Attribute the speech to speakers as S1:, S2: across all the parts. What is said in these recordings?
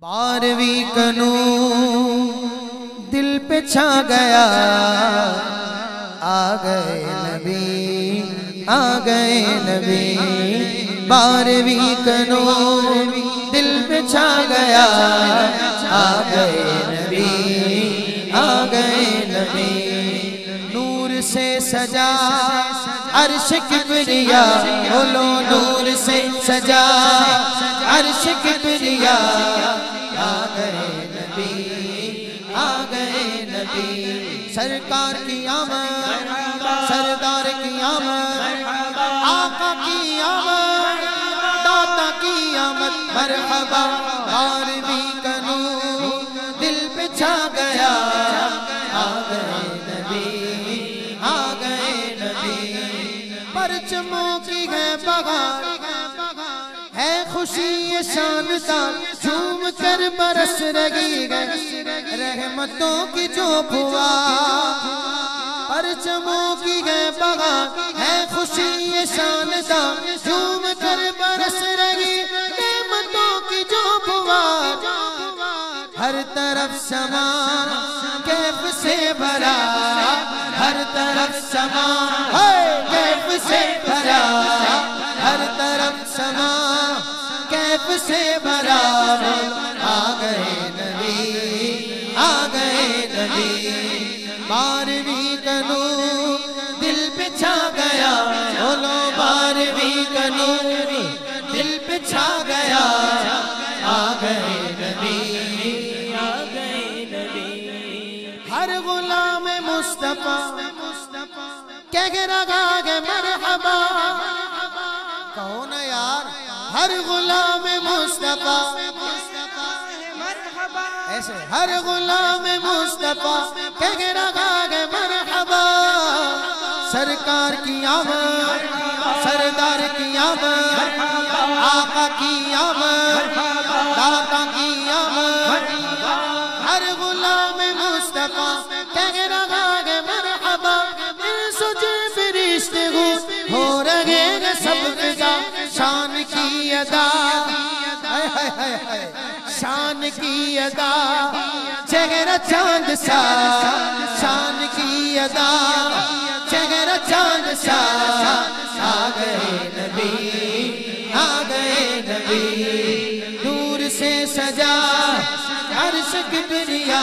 S1: 12वीं कनू दिल पे छा गया, आ गए नबी, आ गए नबी। 12वीं कनू दिल पे छा गया, आ गए नबी, आ गए नबी। नूर से सजा अर्श किबरिया, बोलो नूर से सजा अर्श किबरिया। आ गए नबी, आ गए नबी। सरकार की आमद, सरदार की आमद, आका की आमद, दाता की आमद, मरहबा। 12वीं कनू दिल पे छा गया, आ गए नबी, आ गए नबी। परचमों की है बहार, है खुशी ये शानदार, झूम कर बरस रही है रहमतों की जो फुहार। परचमों की है बहार, है खुशी ये शानदार, झूम कर बरस रही रहमतों की जो फुहार। हर तरफ समा कैफ से भरा, हर तरफ समा कैफ से भरा, हर तरफ समा कैफ से भरा। आ गए नबी, आ गए नबी। 12वीं कनू दिल पे छा गया, बोलो 12वीं कनू दिल पे छा गया। आ गए नबी, आ गए नबी। हर गुलाम मुस्तफा कह रहा है मरहबा, कहो ना यार। हर गुलाम मुस्तफा ऐसे, हर गुलाम मुस्तफा कह रहा है मरहबा। सरकार की आमद, सरदार की आमद, आका की आमद, दाता की आमद। हर गुलाम मुस्तफा कह रहा है मरहबा। सुजे फरिश्ते हो रहे हैं सब फिदा, शान की अदा, शान की अदा, चेहरा चांद सा, शान की अदा, चेहरा चांद सा। आ गए नबी, आ गए नबी। नूर से सजा अर्श किबरिया,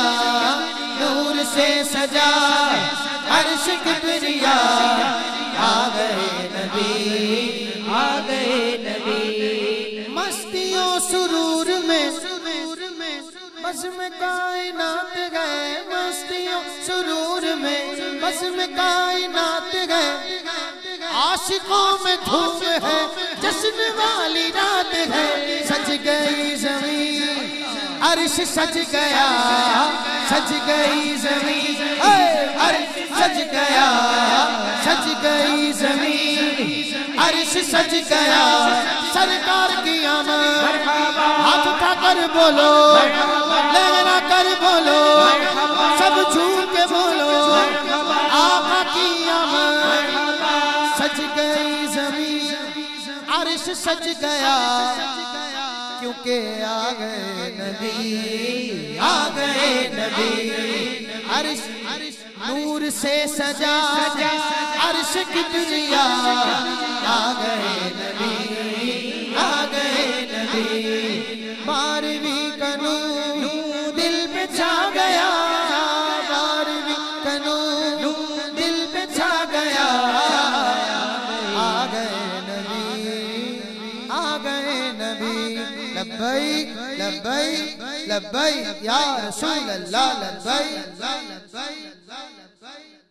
S1: नूर से सजा अर्श किबरिया। आ गए नबी, आ गए नबी। मस्तियों सुरूर में बस में कायनात गए, मस्तियों सुरूर में बस में कायनात गए। आशिकों में धूम है, जश्न वाली रात है। सज गई ज़मीन, अर्श सज गया, सज गई ज़मीन, अर्श सज गया, सज गई ज़मीन, अर्श सज गया। सरकार की आमद, हाथ उठाकर बोलो, लहरा कर बोलो, सब झूम के बोलो। आका की आमद, सज गई ज़मीन, अर्श सज गया, क्योंकि आ गए नबी, आ गए नबी। अर्श नूर से सजा अर्श किबरिया। आ गए नबी, आ गए नबी। 12वीं कनू दिल पे छा गया, 12वीं कनू दिल पे छा गया। आ गए नबी, आ गए नबी। लब्बैक लब्बैक लब्बैक या रसूल अल्लाह, लब्बैक लब्बैक लब्बैक।